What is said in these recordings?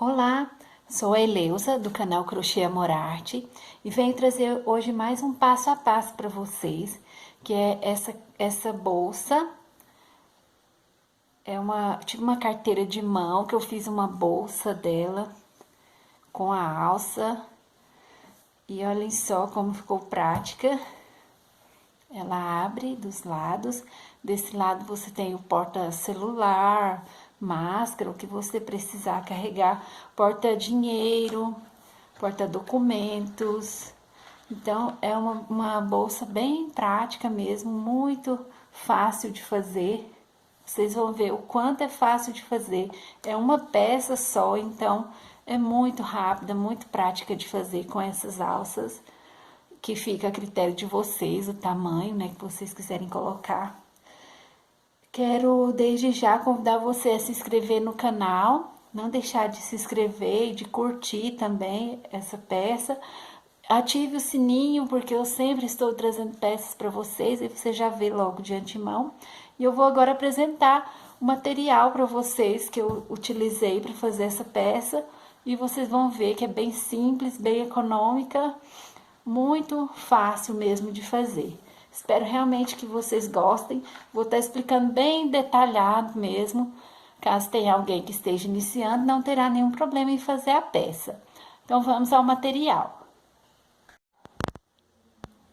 Olá, sou a Eleusa do canal Crochê Amor Arte e venho trazer hoje mais um passo a passo para vocês, que é essa bolsa. Tipo uma carteira de mão que eu fiz uma bolsa dela com a alça e olhem só como ficou prática. Ela abre dos lados, desse lado você tem o porta-celular, máscara, o que você precisar carregar, porta-dinheiro, porta-documentos. Então, é uma bolsa bem prática mesmo, muito fácil de fazer. Vocês vão ver o quanto é fácil de fazer. É uma peça só, então é muito rápida, muito prática de fazer com essas alças, que fica a critério de vocês, o tamanho, né, que vocês quiserem colocar. Quero desde já convidar você a se inscrever no canal, não deixar de se inscrever e de curtir também essa peça. Ative o sininho, porque eu sempre estou trazendo peças para vocês e você já vê logo de antemão. E eu vou agora apresentar o material para vocês que eu utilizei para fazer essa peça. E vocês vão ver que é bem simples, bem econômica, muito fácil mesmo de fazer. Espero realmente que vocês gostem. Vou estar explicando bem detalhado mesmo. Caso tenha alguém que esteja iniciando, não terá nenhum problema em fazer a peça. Então, vamos ao material.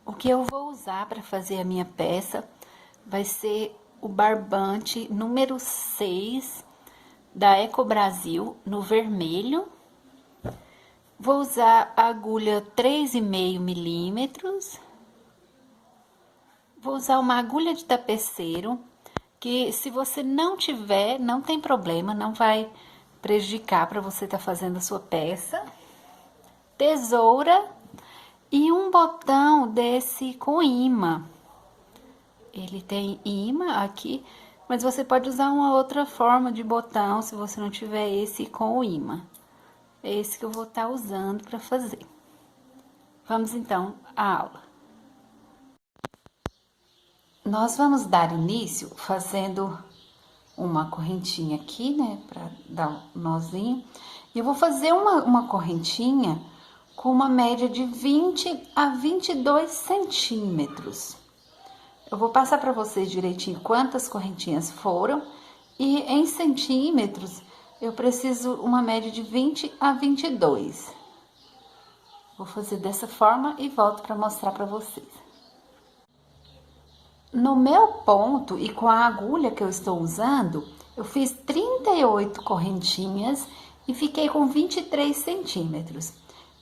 O que eu vou usar para fazer a minha peça vai ser o barbante número 6 da Eco Brasil, no vermelho. Vou usar a agulha 3,5 milímetros. Vou usar uma agulha de tapeceiro, que se você não tiver, não tem problema, não vai prejudicar para você estar fazendo a sua peça. Tesoura e um botão desse com imã. Ele tem imã aqui, mas você pode usar uma outra forma de botão se você não tiver esse com o imã. É esse que eu vou estar usando para fazer. Vamos então à aula. Nós vamos dar início fazendo uma correntinha aqui, né, para dar um nozinho. E eu vou fazer uma correntinha com uma média de 20 a 22 centímetros. Eu vou passar para vocês direitinho quantas correntinhas foram. E em centímetros, eu preciso uma média de 20 a 22. Vou fazer dessa forma e volto para mostrar para vocês. No meu ponto e com a agulha que eu estou usando, eu fiz 38 correntinhas e fiquei com 23 centímetros.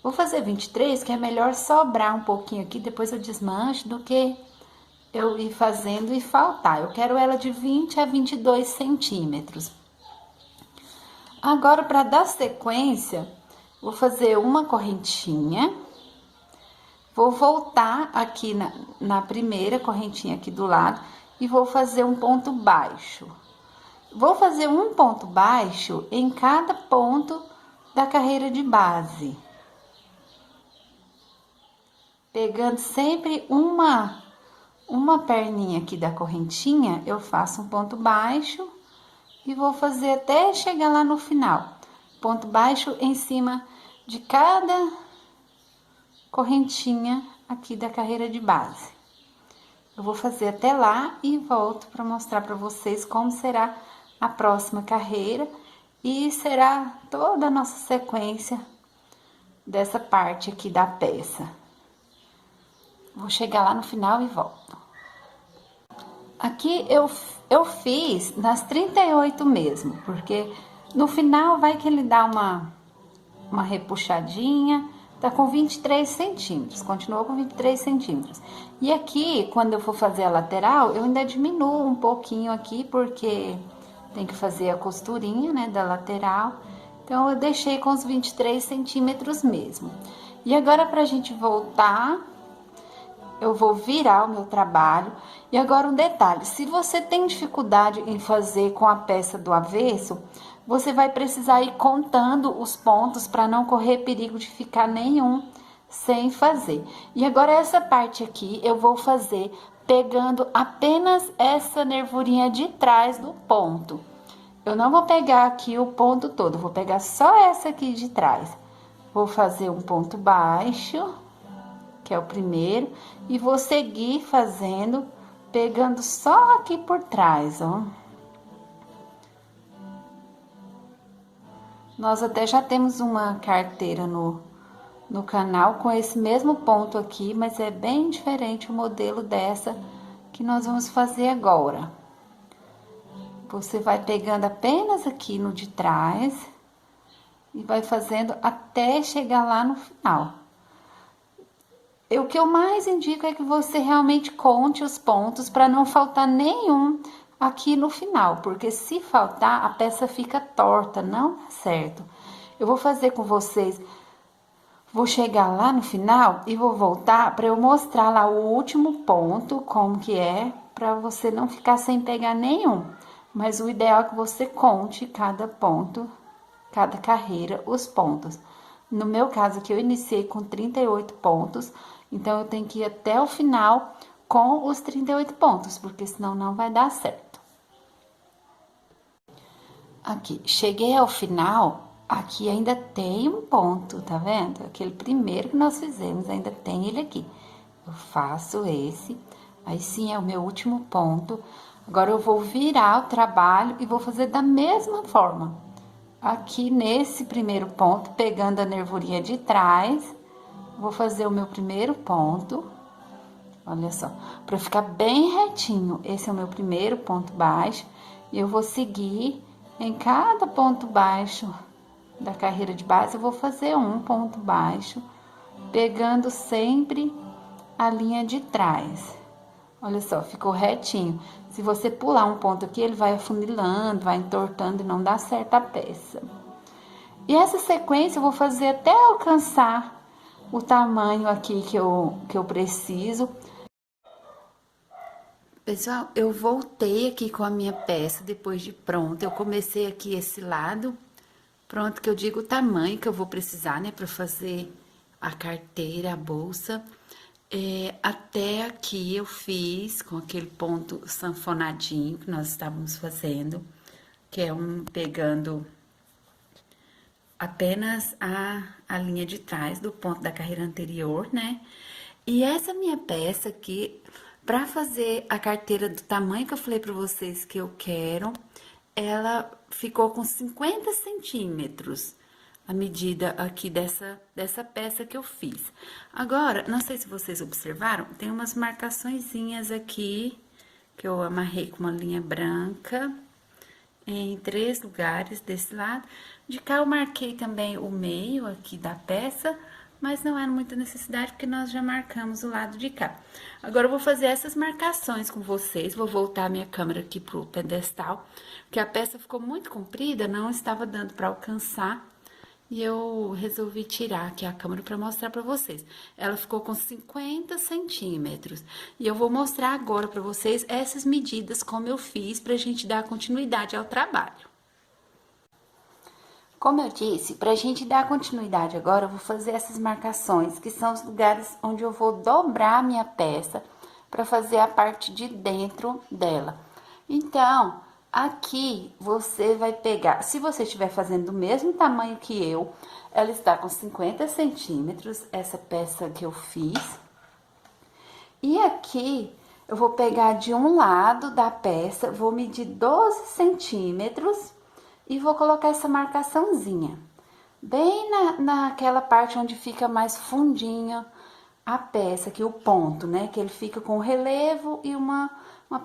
Vou fazer 23, que é melhor sobrar um pouquinho aqui, depois eu desmancho, do que eu ir fazendo e faltar. Eu quero ela de 20 a 22 centímetros. Agora, para dar sequência, vou fazer uma correntinha. Vou voltar aqui na primeira correntinha aqui do lado e vou fazer um ponto baixo. Vou fazer um ponto baixo em cada ponto da carreira de base. Pegando sempre uma perninha aqui da correntinha, eu faço um ponto baixo e vou fazer até chegar lá no final. Ponto baixo em cima de cada correntinha aqui da carreira de base. Eu vou fazer até lá e volto para mostrar para vocês como será a próxima carreira e será toda a nossa sequência dessa parte aqui da peça. Vou chegar lá no final e volto. Aqui eu fiz nas 38 mesmo, porque no final vai que ele dá uma repuxadinha. Tá com 23 centímetros, continuou com 23 centímetros. E aqui, quando eu for fazer a lateral, eu ainda diminuo um pouquinho aqui, porque tem que fazer a costurinha, né, da lateral. Então, eu deixei com os 23 centímetros mesmo. E agora, pra gente voltar, eu vou virar o meu trabalho. E agora, um detalhe, se você tem dificuldade em fazer com a peça do avesso, você vai precisar ir contando os pontos para não correr perigo de ficar nenhum sem fazer. E agora, essa parte aqui, eu vou fazer pegando apenas essa nervurinha de trás do ponto. eu não vou pegar aqui o ponto todo, vou pegar só essa aqui de trás. Vou fazer um ponto baixo, que é o primeiro, e vou seguir fazendo, pegando só aqui por trás, ó. Nós até já temos uma carteira no canal com esse mesmo ponto aqui, mas é bem diferente o modelo dessa que nós vamos fazer agora. Você vai pegando apenas aqui no de trás e vai fazendo até chegar lá no final. O que eu mais indico é que você realmente conte os pontos para não faltar nenhum aqui no final, porque se faltar, a peça fica torta, não dá certo. Eu vou fazer com vocês, vou chegar lá no final e vou voltar para eu mostrar lá o último ponto, como que é, para você não ficar sem pegar nenhum. Mas o ideal é que você conte cada ponto, cada carreira, os pontos. No meu caso aqui, eu iniciei com 38 pontos, então eu tenho que ir até o final com os 38 pontos, porque senão não vai dar certo. Aqui, cheguei ao final, aqui ainda tem um ponto, tá vendo? Aquele primeiro que nós fizemos, ainda tem ele aqui. Eu faço esse, aí sim é o meu último ponto. Agora, eu vou virar o trabalho e vou fazer da mesma forma. Aqui nesse primeiro ponto, pegando a nervurinha de trás, vou fazer o meu primeiro ponto. Olha só, para ficar bem retinho, esse é o meu primeiro ponto baixo. E eu vou seguir em cada ponto baixo da carreira de base, eu vou fazer um ponto baixo, pegando sempre a linha de trás. Olha só, ficou retinho. Se você pular um ponto aqui, ele vai afunilando, vai entortando e não dá certo a peça. E essa sequência eu vou fazer até alcançar o tamanho aqui que eu preciso. Pessoal, eu voltei aqui com a minha peça depois de pronta. Eu comecei aqui esse lado, pronto, que eu digo o tamanho que eu vou precisar, né, para fazer a carteira, a bolsa. Até aqui eu fiz com aquele ponto sanfonadinho que nós estávamos fazendo, que é pegando apenas a linha de trás do ponto da carreira anterior, né? E essa minha peça aqui, para fazer a carteira do tamanho que eu falei para vocês que eu quero, ela ficou com 50 centímetros. A medida aqui dessa peça que eu fiz. Agora, não sei se vocês observaram, tem umas marcaçõezinhas aqui, que eu amarrei com uma linha branca, em 3 lugares desse lado. De cá eu marquei também o meio aqui da peça, mas não era muita necessidade, porque nós já marcamos o lado de cá. Agora, eu vou fazer essas marcações com vocês, vou voltar a minha câmera aqui pro pedestal, porque a peça ficou muito comprida, não estava dando para alcançar. E eu resolvi tirar aqui a câmera para mostrar para vocês. Ela ficou com 50 centímetros. E eu vou mostrar agora para vocês essas medidas, como eu fiz, pra gente dar continuidade ao trabalho. Como eu disse, pra gente dar continuidade agora, eu vou fazer essas marcações, que são os lugares onde eu vou dobrar a minha peça para fazer a parte de dentro dela. Então, aqui você vai pegar, se você estiver fazendo do mesmo tamanho que eu, ela está com 50 centímetros, essa peça que eu fiz. E aqui, eu vou pegar de um lado da peça, vou medir 12 centímetros e vou colocar essa marcaçãozinha. Bem naquela parte onde fica mais fundinha a peça, aqui o ponto, né? Que ele fica com relevo e uma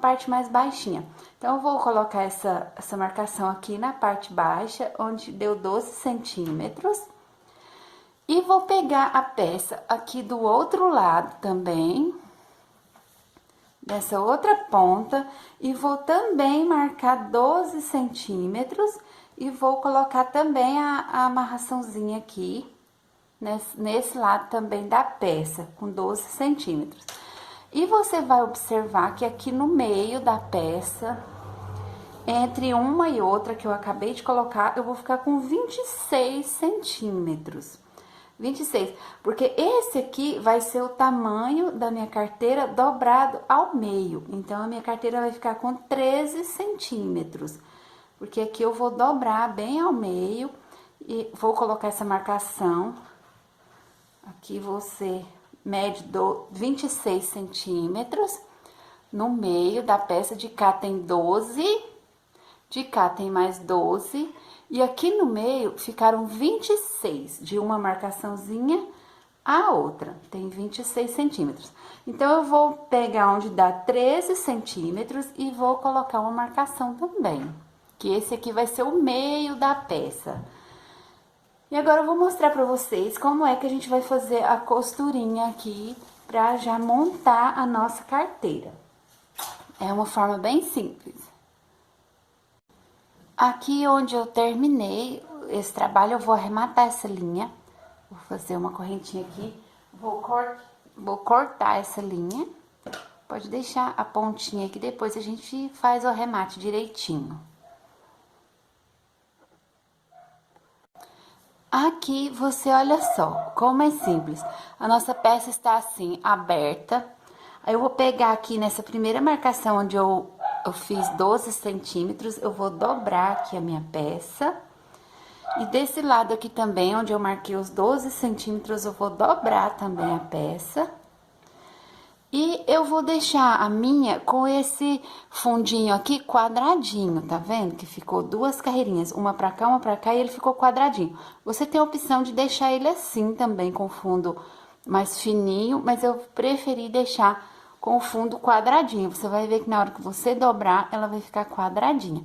parte mais baixinha. Então, eu vou colocar essa marcação aqui na parte baixa, onde deu 12 centímetros. E vou pegar a peça aqui do outro lado também, dessa outra ponta, e vou também marcar 12 centímetros e vou colocar também a amarraçãozinha aqui, nesse lado também da peça, com 12 centímetros. E você vai observar que aqui no meio da peça, entre uma e outra que eu acabei de colocar, eu vou ficar com 26 centímetros. 26, porque esse aqui vai ser o tamanho da minha carteira dobrado ao meio. Então, a minha carteira vai ficar com 13 centímetros. porque aqui eu vou dobrar bem ao meio e vou colocar essa marcação. Aqui você mede 26 centímetros no meio da peça, de cá tem 12, de cá tem mais 12, e aqui no meio ficaram 26, de uma marcaçãozinha a outra, tem 26 centímetros. Então, eu vou pegar onde dá 13 centímetros e vou colocar uma marcação também, que esse aqui vai ser o meio da peça. E agora eu vou mostrar pra vocês como é que a gente vai fazer a costurinha aqui pra já montar a nossa carteira. É uma forma bem simples. Aqui onde eu terminei esse trabalho, eu vou arrematar essa linha. Vou fazer uma correntinha aqui. Vou cortar essa linha. Pode deixar a pontinha aqui, depois a gente faz o arremate direitinho. Aqui você olha só como é simples. A nossa peça está assim, aberta. Aí eu vou pegar aqui nessa primeira marcação onde eu fiz 12 centímetros, eu vou dobrar aqui a minha peça. E desse lado aqui também, onde eu marquei os 12 centímetros, eu vou dobrar também a peça. E eu vou deixar a minha com esse fundinho aqui quadradinho, tá vendo? Que ficou duas carreirinhas, uma pra cá, e ele ficou quadradinho. Você tem a opção de deixar ele assim também, com fundo mais fininho, mas eu preferi deixar com o fundo quadradinho. Você vai ver que na hora que você dobrar, ela vai ficar quadradinha.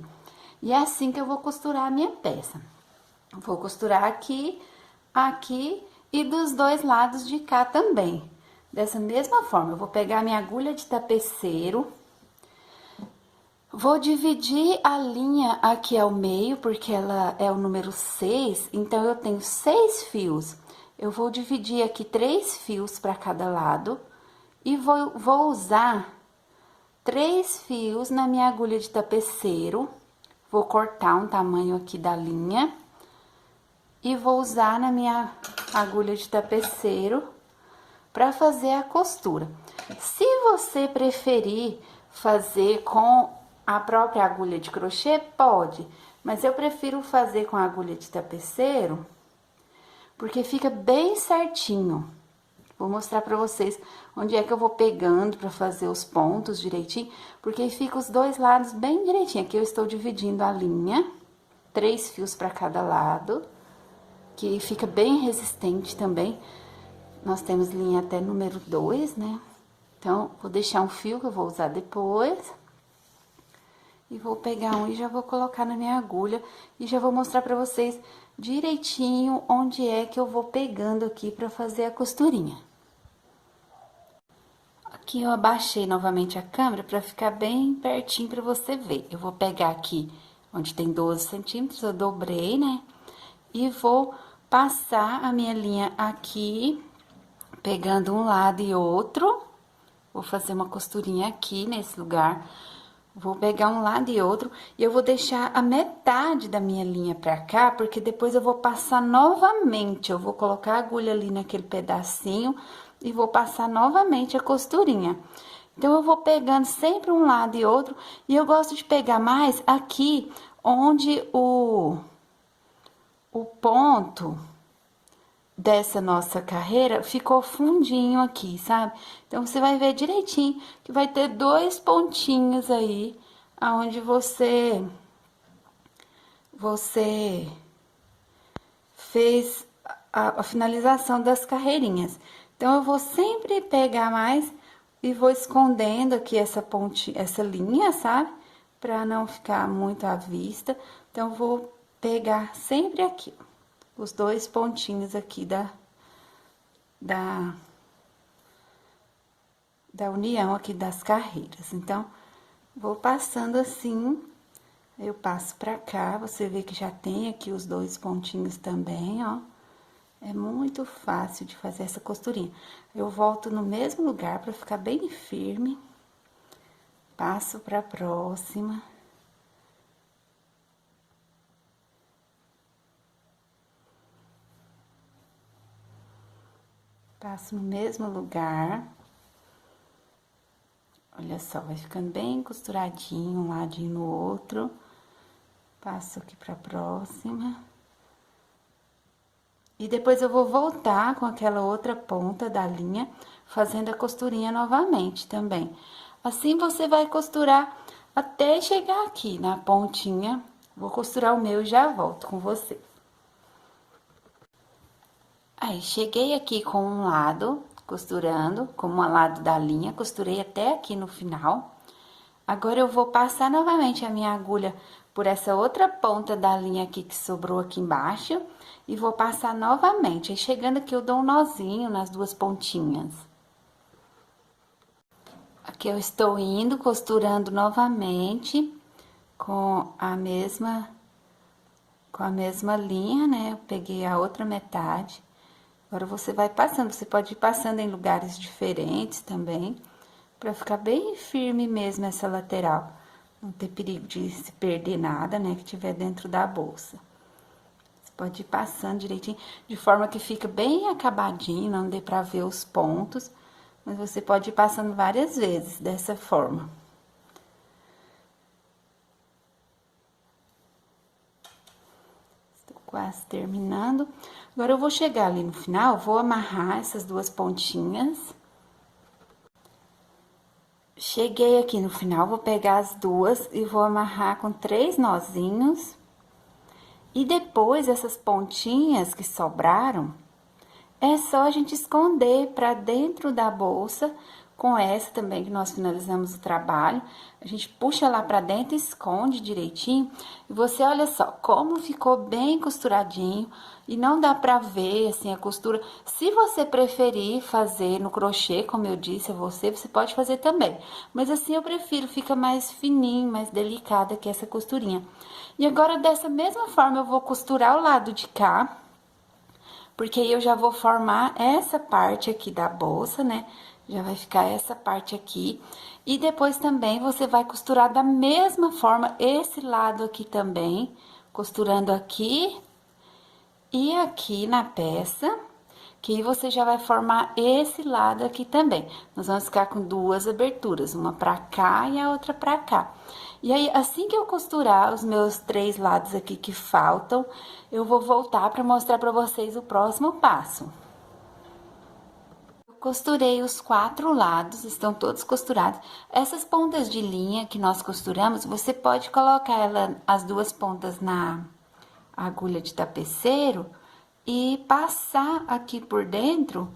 E é assim que eu vou costurar a minha peça. Vou costurar aqui, aqui e dos dois lados de cá também. Dessa mesma forma, eu vou pegar minha agulha de tapeceiro, vou dividir a linha aqui ao meio, porque ela é o número 6, então eu tenho 6 fios. Eu vou dividir aqui 3 fios para cada lado e vou usar 3 fios na minha agulha de tapeceiro. Vou cortar um tamanho aqui da linha e vou usar na minha agulha de tapeceiro para fazer a costura. Se você preferir fazer com a própria agulha de crochê, pode, mas eu prefiro fazer com a agulha de tapeceiro, porque fica bem certinho. Vou mostrar para vocês onde é que eu vou pegando para fazer os pontos direitinho, porque fica os dois lados bem direitinho. Aqui eu estou dividindo a linha, 3 fios para cada lado, que fica bem resistente também. Nós temos linha até número 2, né? Então, vou deixar um fio que eu vou usar depois. E vou pegar um e já vou colocar na minha agulha. E já vou mostrar pra vocês direitinho onde é que eu vou pegando aqui pra fazer a costurinha. Aqui eu abaixei novamente a câmera pra ficar bem pertinho pra você ver. Eu vou pegar aqui onde tem 12 centímetros, eu dobrei, né? E vou passar a minha linha aqui, pegando um lado e outro. Vou fazer uma costurinha aqui nesse lugar. Vou pegar um lado e outro e eu vou deixar a metade da minha linha pra cá, porque depois eu vou passar novamente. Eu vou colocar a agulha ali naquele pedacinho e vou passar novamente a costurinha. Então, eu vou pegando sempre um lado e outro, e eu gosto de pegar mais aqui onde o ponto dessa nossa carreira ficou fundinho aqui, sabe? Então, você vai ver direitinho que vai ter 2 pontinhos aí, aonde você fez a finalização das carreirinhas. Então, eu vou sempre pegar mais e vou escondendo aqui essa ponte, essa linha, sabe? Pra não ficar muito à vista. Então, eu vou pegar sempre aqui, ó, os 2 pontinhos aqui da união aqui das carreiras. Então, vou passando assim, eu passo pra cá, você vê que já tem aqui os 2 pontinhos também, ó. É muito fácil de fazer essa costurinha. Eu volto no mesmo lugar pra ficar bem firme, passo pra próxima. Passo no mesmo lugar. Olha só, vai ficando bem costuradinho, um ladinho no outro. Passo aqui pra próxima. E depois eu vou voltar com aquela outra ponta da linha, fazendo a costurinha novamente também. Assim, você vai costurar até chegar aqui na pontinha. Vou costurar o meu e já volto com você. Aí, cheguei aqui com um lado, costurando, com um lado da linha, costurei até aqui no final. Agora, eu vou passar novamente a minha agulha por essa outra ponta da linha aqui que sobrou aqui embaixo. E vou passar novamente. Aí, chegando aqui, eu dou um nozinho nas duas pontinhas. Aqui eu estou indo, costurando novamente com a mesma linha, né? Eu peguei a outra metade. Agora, você vai passando, você pode ir passando em lugares diferentes também, pra ficar bem firme mesmo essa lateral. Não ter perigo de se perder nada, né, que tiver dentro da bolsa. Você pode ir passando direitinho, de forma que fica bem acabadinho, não dê pra ver os pontos. Mas você pode ir passando várias vezes dessa forma. Estou quase terminando. Agora, eu vou chegar ali no final, vou amarrar essas duas pontinhas. Cheguei aqui no final, vou pegar as duas e vou amarrar com 3 nozinhos. E depois, essas pontinhas que sobraram, é só a gente esconder pra dentro da bolsa, com essa também que nós finalizamos o trabalho. A gente puxa lá pra dentro, esconde direitinho. E você olha só como ficou bem costuradinho. E não dá pra ver, assim, a costura. Se você preferir fazer no crochê, como eu disse a você, você pode fazer também. Mas assim eu prefiro, fica mais fininho, mais delicada que essa costurinha. E agora, dessa mesma forma, eu vou costurar o lado de cá. Porque aí eu já vou formar essa parte aqui da bolsa, né? Já vai ficar essa parte aqui. E depois também você vai costurar da mesma forma esse lado aqui também. Costurando aqui e aqui na peça. Que aí você já vai formar esse lado aqui também. Nós vamos ficar com duas aberturas, uma pra cá e a outra pra cá. E aí, assim que eu costurar os meus 3 lados aqui que faltam, eu vou voltar pra mostrar pra vocês o próximo passo. Eu costurei os 4 lados, estão todos costurados. Essas pontas de linha que nós costuramos, você pode colocar as duas pontas na agulha de tapeceiro e passar aqui por dentro,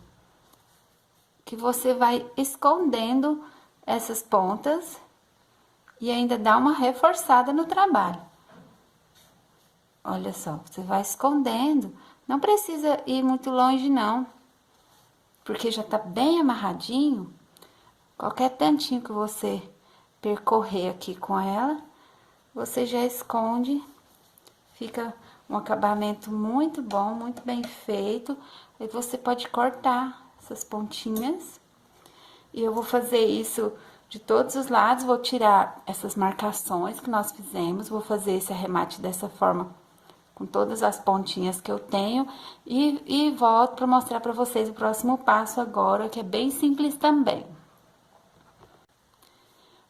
que você vai escondendo essas pontas e ainda dá uma reforçada no trabalho. Olha só, você vai escondendo, não precisa ir muito longe não, porque já tá bem amarradinho. Qualquer tantinho que você percorrer aqui com ela, você já esconde, fica um acabamento muito bom, muito bem feito. Aí você pode cortar essas pontinhas. E eu vou fazer isso de todos os lados, vou tirar essas marcações que nós fizemos, vou fazer esse arremate dessa forma, com todas as pontinhas que eu tenho. E volto para mostrar para vocês o próximo passo agora, que é bem simples também.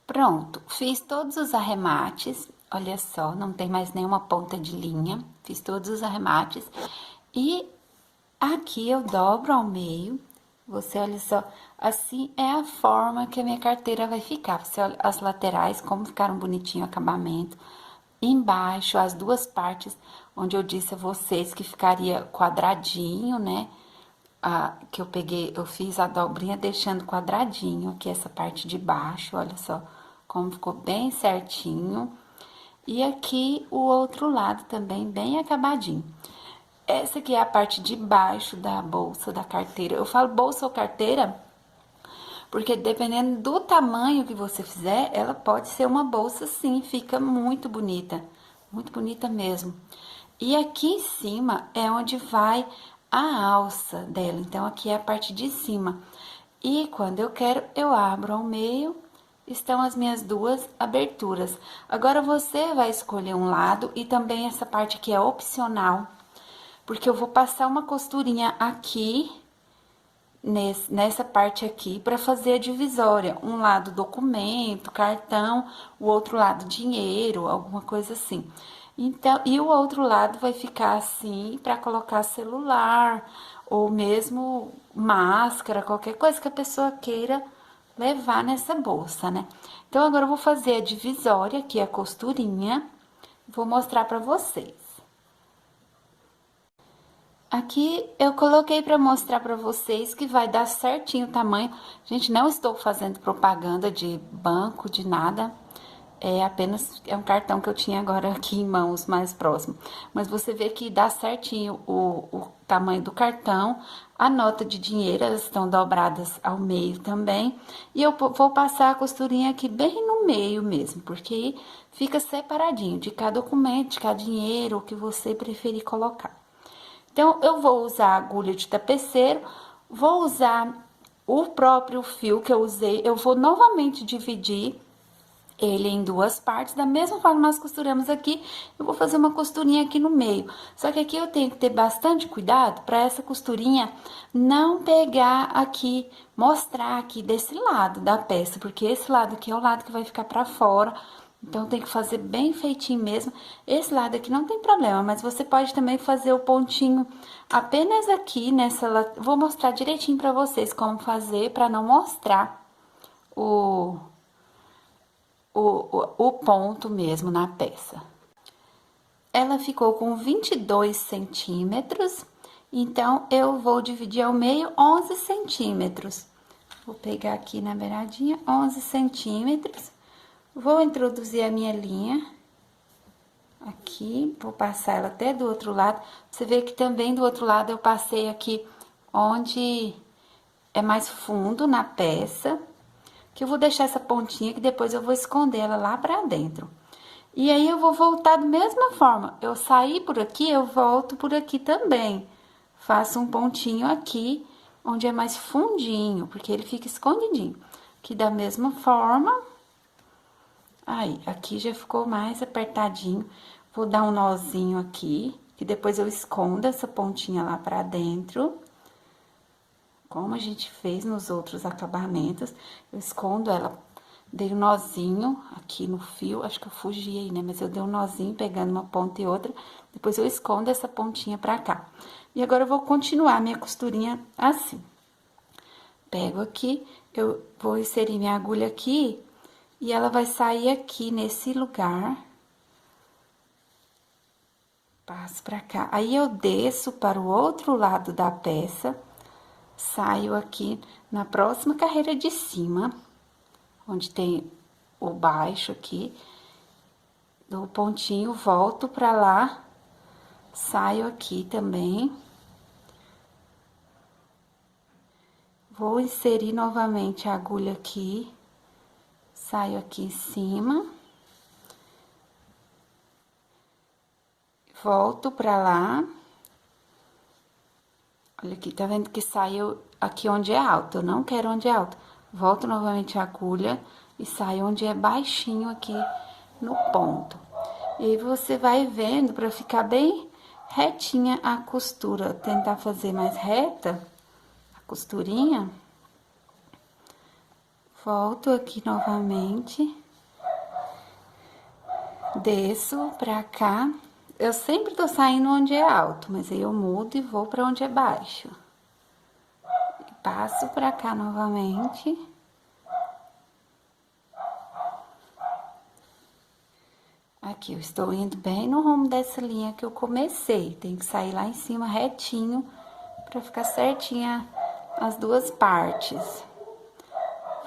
Pronto, fiz todos os arremates, olha só, não tem mais nenhuma ponta de linha, fiz todos os arremates. E aqui eu dobro ao meio, você olha só, assim é a forma que a minha carteira vai ficar. Você olha as laterais, como ficaram bonitinho o acabamento. Embaixo, as duas partes, onde eu disse a vocês que ficaria quadradinho, né? Que eu peguei, eu fiz a dobrinha deixando quadradinho aqui essa parte de baixo, olha só como ficou bem certinho. E aqui o outro lado também bem acabadinho. Essa aqui é a parte de baixo da bolsa da carteira. Eu falo bolsa ou carteira porque dependendo do tamanho que você fizer, ela pode ser uma bolsa sim, fica muito bonita mesmo. E aqui em cima é onde vai a alça dela, então aqui é a parte de cima. E quando eu quero, eu abro ao meio, estão as minhas duas aberturas. Agora, você vai escolher um lado e também essa parte aqui é opcional, porque eu vou passar uma costurinha aqui, nessa parte aqui, para fazer a divisória. Um lado documento, cartão, o outro lado dinheiro, alguma coisa assim. Então, e o outro lado vai ficar assim para colocar celular ou mesmo máscara, qualquer coisa que a pessoa queira levar nessa bolsa, né? Então agora eu vou fazer a divisória, que é a costurinha, vou mostrar para vocês. Aqui eu coloquei para mostrar para vocês que vai dar certinho o tamanho. Gente, não estou fazendo propaganda de banco, de nada. É apenas, é um cartão que eu tinha agora aqui em mãos, mais próximo. Mas você vê que dá certinho o tamanho do cartão. A nota de dinheiro, elas estão dobradas ao meio também. E eu vou passar a costurinha aqui bem no meio mesmo, porque aí fica separadinho de cada documento, de cada dinheiro, o que você preferir colocar. Então, eu vou usar a agulha de tapeceiro, vou usar o próprio fio que eu usei, eu vou novamente dividir ele em duas partes, da mesma forma que nós costuramos aqui, eu vou fazer uma costurinha aqui no meio. Só que aqui eu tenho que ter bastante cuidado para essa costurinha não pegar aqui, mostrar aqui desse lado da peça, porque esse lado aqui é o lado que vai ficar para fora. Então, tem que fazer bem feitinho mesmo. Esse lado aqui não tem problema, mas você pode também fazer o pontinho apenas aqui nessa... Vou mostrar direitinho pra vocês como fazer, pra não mostrar o ponto mesmo na peça. Ela ficou com 22 centímetros, então, eu vou dividir ao meio 11 centímetros. Vou pegar aqui na beiradinha, 11 centímetros. Vou introduzir a minha linha aqui, vou passar ela até do outro lado. Você vê que também do outro lado eu passei aqui onde é mais fundo na peça, que eu vou deixar essa pontinha que depois eu vou esconder ela lá pra dentro. E aí, eu vou voltar da mesma forma. Eu saí por aqui, eu volto por aqui também. Faço um pontinho aqui, onde é mais fundinho, porque ele fica escondidinho. Que da mesma forma... Aí, aqui já ficou mais apertadinho. Vou dar um nozinho aqui, que depois eu escondo essa pontinha lá pra dentro. Como a gente fez nos outros acabamentos, eu escondo ela. Dei um nozinho aqui no fio, acho que eu fugi aí, né? Mas eu dei um nozinho pegando uma ponta e outra. Depois eu escondo essa pontinha pra cá. E agora eu vou continuar minha costurinha assim. Pego aqui, eu vou inserir minha agulha aqui e ela vai sair aqui nesse lugar. Passo pra cá. Aí, eu desço para o outro lado da peça, saio aqui na próxima carreira de cima, onde tem o baixo aqui, do pontinho, volto pra lá, saio aqui também. Vou inserir novamente a agulha aqui, saio aqui em cima. Volto pra lá. Olha aqui, tá vendo que saiu aqui onde é alto? Eu não quero onde é alto. Volto novamente a agulha e saio onde é baixinho aqui no ponto. E aí, você vai vendo pra ficar bem retinha a costura. Tentar fazer mais reta a costurinha. Volto aqui novamente. Desço pra cá. Eu sempre tô saindo onde é alto, mas aí eu mudo e vou pra onde é baixo. E passo pra cá novamente. Aqui, eu estou indo bem no rumo dessa linha que eu comecei. Tem que sair lá em cima retinho, pra ficar certinha as duas partes.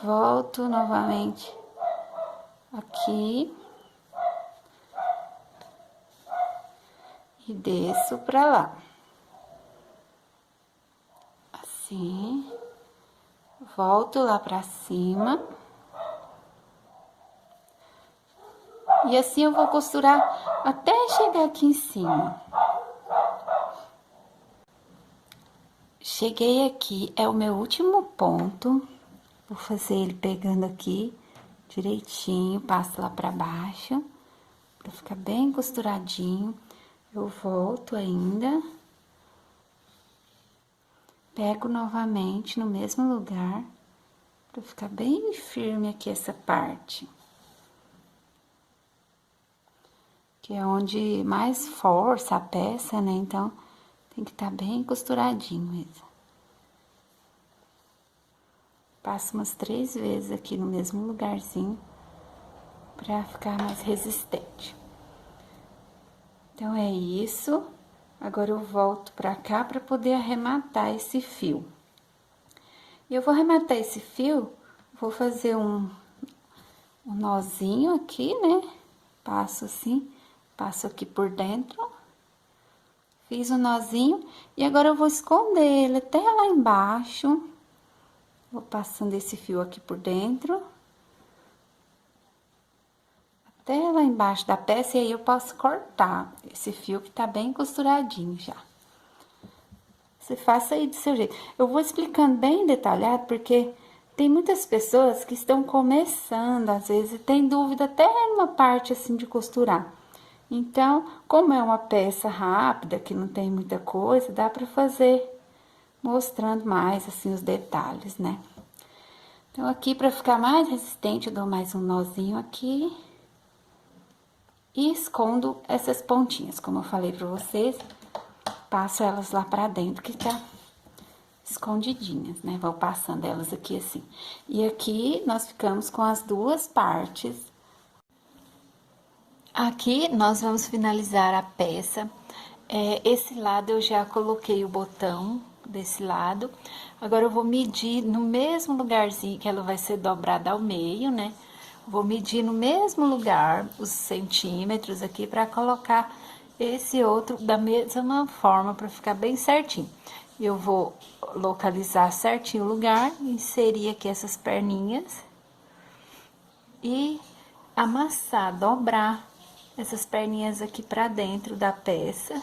Volto novamente aqui. E desço pra lá. Assim. Volto lá pra cima. E assim eu vou costurar até chegar aqui em cima. Cheguei aqui, é o meu último ponto. Vou fazer ele pegando aqui direitinho, passo lá pra baixo, pra ficar bem costuradinho. Eu volto ainda. Pego novamente no mesmo lugar, pra ficar bem firme aqui essa parte. que é onde mais força a peça, né? Então, tem que estar bem costuradinho mesmo. Passo umas 3 vezes aqui no mesmo lugarzinho, pra ficar mais resistente. Então, é isso. Agora, eu volto pra cá pra poder arrematar esse fio. E eu vou arrematar esse fio, vou fazer um nozinho aqui, né? Passo assim, passo aqui por dentro. Fiz o nozinho e agora eu vou esconder ele até lá embaixo. Vou passando esse fio aqui por dentro. Até lá embaixo da peça e aí eu posso cortar esse fio que tá bem costuradinho já. Você faça aí do seu jeito. Eu vou explicando bem detalhado porque tem muitas pessoas que estão começando, às vezes, e tem dúvida até numa parte assim de costurar. Então, como é uma peça rápida, que não tem muita coisa, dá pra fazer mostrando mais assim os detalhes, né? Então, aqui pra ficar mais resistente, eu dou mais um nozinho aqui. E escondo essas pontinhas, como eu falei pra vocês, passo elas lá pra dentro, que tá escondidinhas, né? Vou passando elas aqui assim. E aqui nós ficamos com as duas partes. Aqui nós vamos finalizar a peça. Esse lado eu já coloquei o botão desse lado. Agora eu vou medir no mesmo lugarzinho que ela vai ser dobrada ao meio, né? Vou medir no mesmo lugar os centímetros aqui para colocar esse outro da mesma forma para ficar bem certinho. Eu vou localizar certinho o lugar, inserir aqui essas perninhas e amassar, dobrar essas perninhas aqui pra dentro da peça.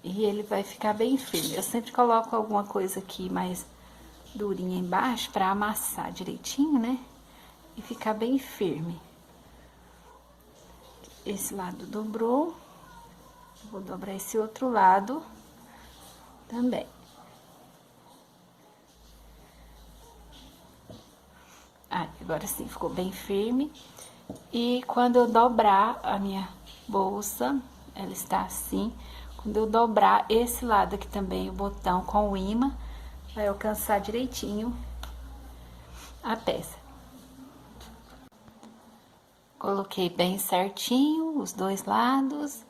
E ele vai ficar bem firme. Eu sempre coloco alguma coisa aqui mais durinha embaixo pra amassar direitinho, né? E ficar bem firme. Esse lado dobrou. Vou dobrar esse outro lado também. Agora sim, ficou bem firme. E quando eu dobrar a minha bolsa, ela está assim. Quando eu dobrar esse lado aqui também, o botão com o imã, vai alcançar direitinho a peça. Coloquei bem certinho os dois lados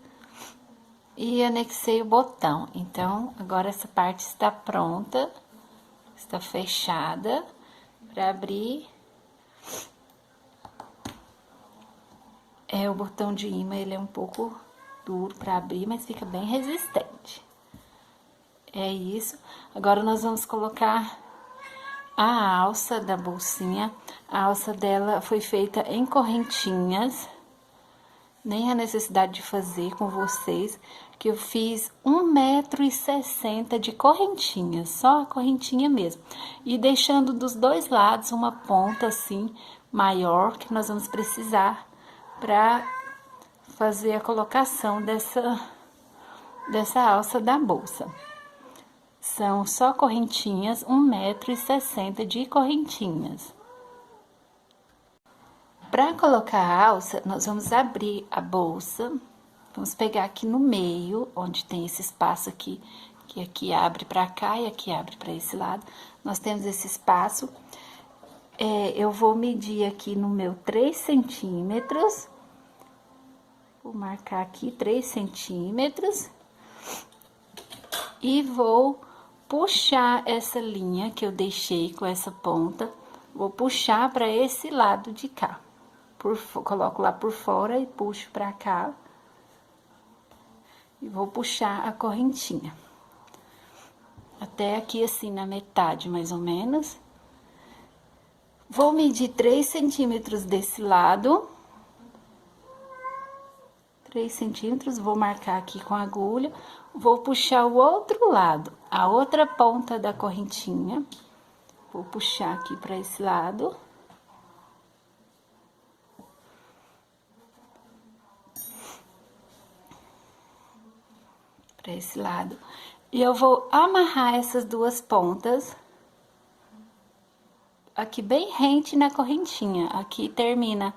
e anexei o botão. Então, agora essa parte está pronta, está fechada para abrir. O botão de imã, ele é um pouco duro para abrir, mas fica bem resistente. É isso. Agora, nós vamos colocar a alça da bolsinha. A alça dela foi feita em correntinhas. Nem a necessidade de fazer com vocês, que eu fiz 1,60 m de correntinha, só a correntinha mesmo. E deixando dos dois lados uma ponta assim, maior, que nós vamos precisar para fazer a colocação dessa alça da bolsa. São só correntinhas, 1,60 m de correntinhas. Para colocar a alça, nós vamos abrir a bolsa, vamos pegar aqui no meio, onde tem esse espaço aqui, que aqui abre para cá e aqui abre para esse lado. Nós temos esse espaço. Eu vou medir aqui no meu 3 centímetros. Vou marcar aqui 3 centímetros. E vou puxar essa linha que eu deixei com essa ponta, vou puxar para esse lado de cá. Coloco lá por fora e puxo pra cá. E vou puxar a correntinha. Até aqui assim, na metade, mais ou menos. Vou medir 3 centímetros desse lado. 3 centímetros, vou marcar aqui com a agulha. Vou puxar o outro lado, a outra ponta da correntinha. Vou puxar aqui pra esse lado. Para esse lado. E eu vou amarrar essas duas pontas aqui bem rente na correntinha. Aqui termina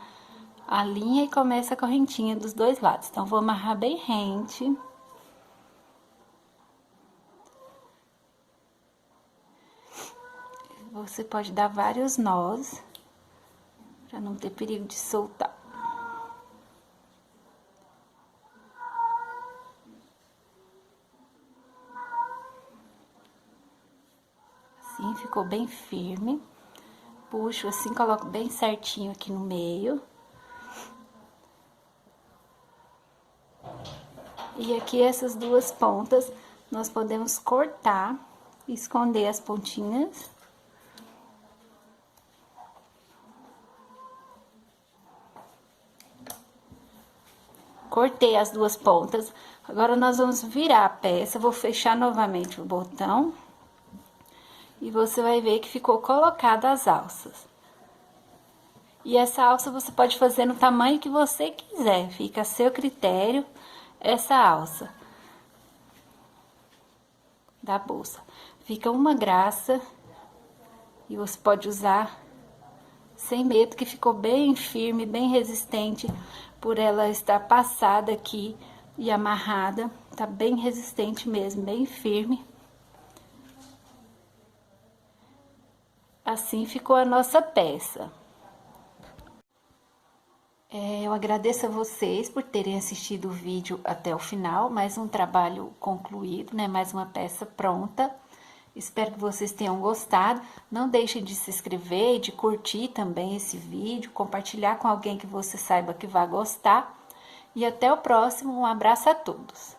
a linha e começa a correntinha dos dois lados. Então, vou amarrar bem rente. Você pode dar vários nós, para não ter perigo de soltar. Assim, ficou bem firme. Puxo assim, coloco bem certinho aqui no meio. E aqui essas duas pontas, nós podemos cortar, esconder as pontinhas. Cortei as duas pontas. Agora, nós vamos virar a peça. Vou fechar novamente o botão. E você vai ver que ficou colocada as alças. E essa alça você pode fazer no tamanho que você quiser. Fica a seu critério essa alça da bolsa. Fica uma graça. E você pode usar sem medo, que ficou bem firme, bem resistente, por ela estar passada aqui e amarrada. Tá bem resistente mesmo, bem firme. Assim ficou a nossa peça. Eu agradeço a vocês por terem assistido o vídeo até o final. Mais um trabalho concluído, né? Mais uma peça pronta. Espero que vocês tenham gostado. Não deixem de se inscrever e de curtir também esse vídeo, compartilhar com alguém que você saiba que vai gostar. E até o próximo. Um abraço a todos.